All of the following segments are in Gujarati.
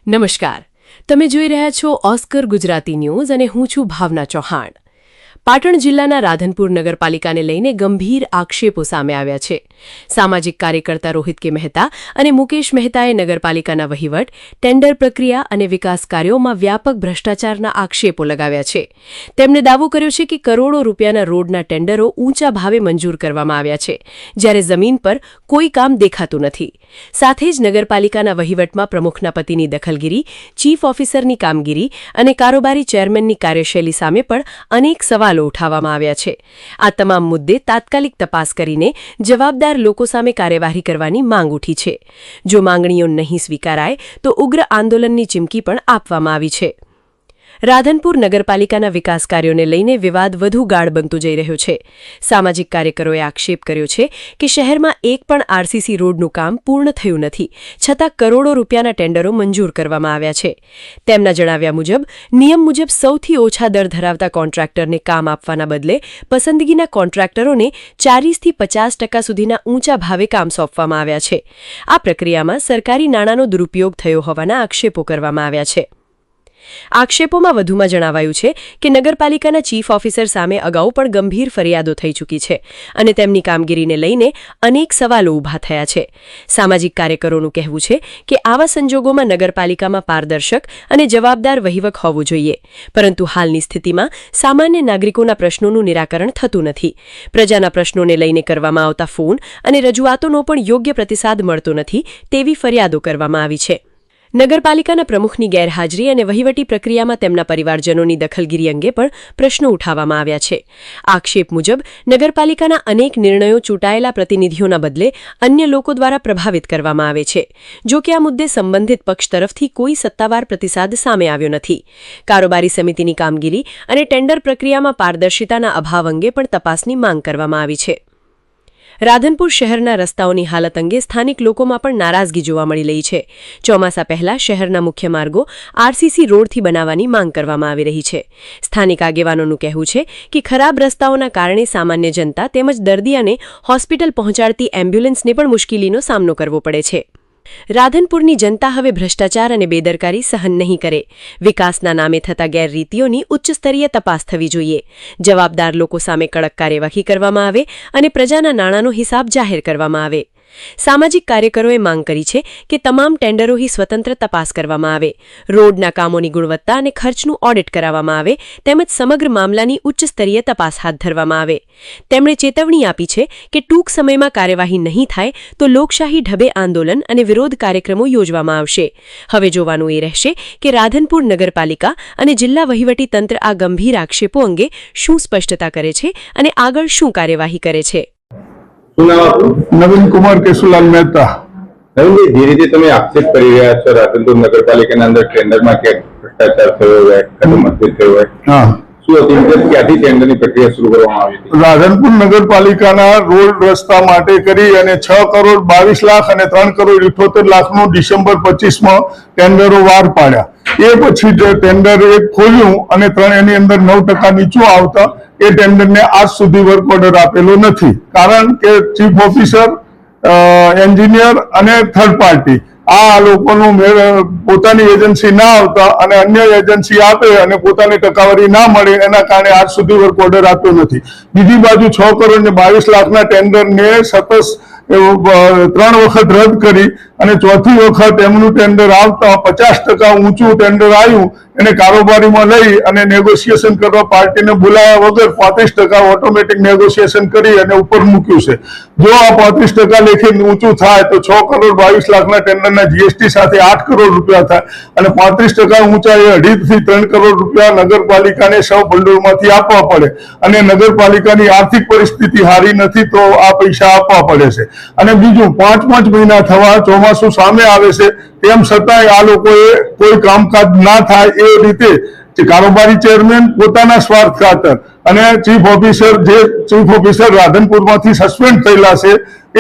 નમસ્કાર, તમે જોઈ રહ્યા છો ઓસ્કર ગુજરાતી ન્યૂઝ અને હું છું ભાવના ચૌહાણ। પાટણ જિલ્લાના રાધનપુર નગરપાલિકાને લઈને ગંભીર આક્ષેપો સામે આવ્યા છે। સામાજિક કાર્યકર્તા રોહિત કે મહેતા અને મુકેશ મહેતાએ નગરપાલિકાના વહીવટ, ટેન્ડર પ્રક્રિયા અને વિકાસ કાર્યોમાં વ્યાપક ભ્રષ્ટાચારના આક્ષેપો લગાવ્યા છે। તેમણે દાવો કર્યો છે કે કરોડો રૂપિયાના રોડના ટેન્ડરો ઊંચા ભાવે મંજૂર કરવામાં આવ્યા છે, જ્યારે જમીન પર કોઈ કામ દેખાતું નથી। સાથે જ નગરપાલિકાના વહીવટમાં પ્રમુખના પતિની દખલગીરી, ચીફ ઓફિસરની કામગીરી અને કારોબારી ચેરમેનની કાર્યશૈલી સામે પણ અનેક સવાલો ઉઠાવવામાં આવ્યા છે। આ તમામ મુદ્દે તાત્કાલિક તપાસ કરીને જવાબદાર લોકો સામે કાર્યવાહી કરવાની માંગ ઉઠી છે। જો માંગણીઓ નહીં સ્વીકારાય તો ઉગ્ર આંદોલનની ચીમકી પણ આપવામાં આવી છે। રાધનપુર નગરપાલિકાના વિકાસ કાર્યોને લઈને વિવાદ વધુ ગાઢ બનતો જઈ રહ્યો છે। સામાજિક કાર્યકરોએ આક્ષેપ કર્યો છે કે શહેરમાં એક પણ આરસીસી રોડનું કામ પૂર્ણ થયું નથી, છતાં કરોડો રૂપિયાના ટેન્ડરો મંજૂર કરવામાં આવ્યા છે। તેમના જણાવ્યા મુજબ નિયમ મુજબ સૌથી ઓછા દર ધરાવતા કોન્ટ્રાક્ટરને કામ આપવાના બદલે પસંદગીના કોન્ટ્રાક્ટરોને 40% થી 50% સુધીના ઊંચા ભાવે કામ સોંપવામાં આવ્યા છે। આ પ્રક્રિયામાં સરકારી નાણાંનો દુરુપયોગ થયો હોવાના આક્ષેપો કરવામાં આવ્યા છે। આક્ષેપોમાં વધુમાં જણાવાયું છે કે નગરપાલિકાના ચીફ ઓફિસર સામે અગાઉ પણ ગંભીર ફરિયાદો થઈ ચૂકી છે અને તેમની કામગીરીને લઈને અનેક સવાલો ઊભા થયા છે। સામાજિક કાર્યકરોનું કહેવું છે કે આવા સંજોગોમાં નગરપાલિકામાં પારદર્શક અને જવાબદાર વહીવટ હોવો જોઈએ, પરંતુ હાલની સ્થિતિમાં સામાન્ય નાગરિકોના પ્રશ્નોનું નિરાકરણ થતું નથી। પ્રજાના પ્રશ્નોને લઈને કરવામાં આવતા ફોન અને રજૂઆતોનો પણ યોગ્ય પ્રતિસાદ મળતો નથી તેવી ફરિયાદો કરવામાં આવી છે। નગરપાલિકાના પ્રમુખની ગેરહાજરી અને વહીવટી પ્રક્રિયામાં તેમના પરિવારજનોની દખલગીરી અંગે પણ પ્રશ્નો ઉઠાવવામાં આવ્યા છે। આક્ષેપ મુજબ નગરપાલિકાના અનેક નિર્ણયો ચૂંટાયેલા પ્રતિનિધિઓના બદલે અન્ય લોકો દ્વારા પ્રભાવિત કરવામાં આવે છે। જો કે આ મુદ્દે સંબંધિત પક્ષ તરફથી કોઈ સત્તાવાર પ્રતિસાદ સામે આવ્યો નથી। કારોબારી સમિતિની કામગીરી અને ટેન્ડર પ્રક્રિયામાં પારદર્શિતાના અભાવ અંગે પણ તપાસની માંગ કરવામાં આવી છે। રાધનપુર શહેરના રસ્તાઓની હાલત અંગે સ્થાનિક લોકોમાં પણ નારાજગી જોવા મળી રહી છે। ચોમાસા પહેલા શહેરના મુખ્ય માર્ગો આરસીસી રોડથી બનાવવાની માંગ કરવામાં આવી રહી છે। સ્થાનિક આગેવાનોનું કહેવું છે કે ખરાબ રસ્તાઓના કારણે સામાન્ય જનતા તેમજ દર્દી અને હોસ્પિટલ પહોંચાડતી એમ્બ્યુલન્સને પણ મુશ્કેલીનો સામનો કરવો પડે છે। રાધનપુરની જનતા હવે ભ્રષ્ટાચાર અને બેદરકારી સહન નહીં કરે। વિકાસના નામે થતા ગેરરીતિઓની ઉચ્ચ સ્તરીય તપાસ થવી જોઈએ। જવાબદાર લોકો સામે કડક કાર્યવાહી કરવામાં આવે અને પ્રજાના નાણાંનો હિસાબ જાહેર કરવામાં આવે। સામાજિક કાર્યકરોએ માંગ કરી છે કે તમામ ટેન્ડરોની સ્વતંત્ર તપાસ કરવામાં આવે, રોડના કામોની ગુણવત્તા અને ખર્ચનું ઓડિટ કરાવવામાં આવે તેમજ સમગ્ર મામલાની ઉચ્ચ સ્તરીય તપાસ હાથ ધરવામાં આવે। તેમણે ચેતવણી આપી છે કે ટૂંક સમયમાં કાર્યવાહી નહીં થાય તો લોકશાહી ઢબે આંદોલન અને વિરોધ કાર્યક્રમો યોજવામાં આવશે। હવે જોવાનું એ રહેશે કે રાધનપુર નગરપાલિકા અને જિલ્લા વહીવટી તંત્ર આ ગંભીર આક્ષેપો અંગે શું સ્પષ્ટતા કરે છે અને આગળ શું કાર્યવાહી કરે છે। નવીન કુમાર કેશુલાલ મહેતા। નવીનજી, જે રીતે તમે આક્ષેપ કરી રહ્યા છો રાધનપુર નગરપાલિકાના અંદર ટેન્ડરમાં ક્યાંક ભ્રષ્ટાચાર થયો હોય, મતભેદ થયો હોય, શું હતી ક્યાંથી ટેન્ડરની પ્રક્રિયા શરૂ કરવામાં આવી હતી? રાધનપુર નગરપાલિકાના રોડ રસ્તા માટે કરી અને 6 કરોડ 22 લાખ અને 3 કરોડ 78 લાખનું ડિસેમ્બર 25માં ટેન્ડરો વાર પાડ્યા। એ પછી જે ટેન્ડર એક ખોલ્યું અને એની અંદર 9% નીચું આવતા એ ટેન્ડરને આજ સુધી વર્ક ઓર્ડર આપેલો નથી, કારણ કે ચીફ ઓફિસર, એન્જિનિયર અને થર્ડ પાર્ટી આ લોકોનું પોતાની એજન્સી ના આવતા અને અન્ય એજન્સી આપે અને પોતાની ટકાવારી ના મળે એના કારણે આજ સુધી વર્ક ઓર્ડર આપ્યો નથી। બીજી બાજુ 6 કરોડ ને 22 લાખના ટેન્ડરને સતત 3 વખત રદ કરી અને ચોથી વખત એમનું ટેન્ડર આવતા 50% ઊંચું ટેન્ડર આવ્યું એને કારોબારીમાં લઈ અને નેગોશિએશન કરવા પાર્ટીને બોલાવ્યા વગર 35% ઓટોમેટિક નેગોશિએશન કરી અને ઉપર મૂક્યું છે। જો આ 35% લેખે ઊંચું થાય તો 6 કરોડ 22 લાખના ટેન્ડરના જીએસટી સાથે 8 કરોડ રૂપિયા થાય અને 35% ઊંચા એ 2.5 થી 3 કરોડ રૂપિયા નગરપાલિકાને સૌ ભંડોળમાંથી આપવા પડે અને નગરપાલિકાની આર્થિક પરિસ્થિતિ સારી નથી તો આ પૈસા આપવા પડે છે। અને બીજું 5 મહિના થવા ચોમાસું સામે આવે છે તેમ છતાંય આ લોકોએ કોઈ કામકાજ ના થાય એ રીતે કારોબારી ચેરમેન પોતાના સ્વાર્થ ખાતર અને ચીફ ઓફિસર રાધનપુરમાંથી સસ્પેન્ડ થયેલા છે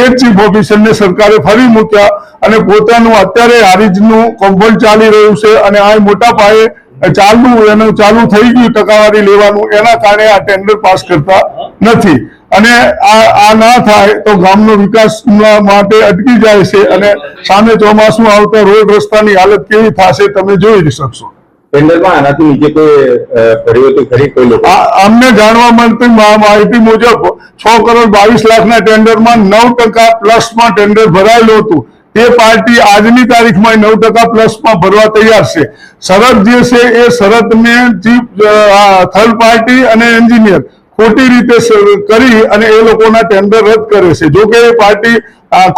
એ ચીફ ઓફિસરને સરકારે ફરી મૂક્યા અને પોતાનું અત્યારે હારીજનું કૌભાંડ ચાલી રહ્યું છે અને આ મોટા પાયે ચાલુ થઈ ગયું ટકાવારી લેવાનું, એના કારણે આ ટેન્ડર પાસ કરતા નથી। અને આ ના થાય તો ગામનો વિકાસ માટે અટકી જાય છે અને સામે ચોમાસું આવતા રોડ રસ્તાની હાલત કેવી થશે તમે જોઈ શકશો. ટેન્ડરમાં આનાથી નીચે કોઈ ભર્યું હતું ખરી કોઈ લોકો? અમને જાણવા મળતી માહિતી મુજબ 6,22,00,000 ટેન્ડરમાં 9% પ્લસમાં ટેન્ડર ભરાયેલું હતું. તે પાર્ટી આજની તારીખમાં 9% પ્લસમાં ભરવા તૈયાર છે. શરત જે છે એ શરતને થર્ડ પાર્ટી અને એન્જિનિયર ખોટી રીતે કરી અને એ લોકોના ટેન્ડર રદ કરે છે. જો કે એ પાર્ટી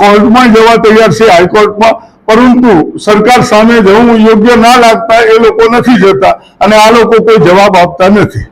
કોર્ટમાં જવા તૈયાર છે, હાઈકોર્ટમાં, પરંતુ સરકાર સામે જવું યોગ્ય ના લાગતા એ લોકો નથી જતા અને આ લોકો કોઈ જવાબ આપતા નથી.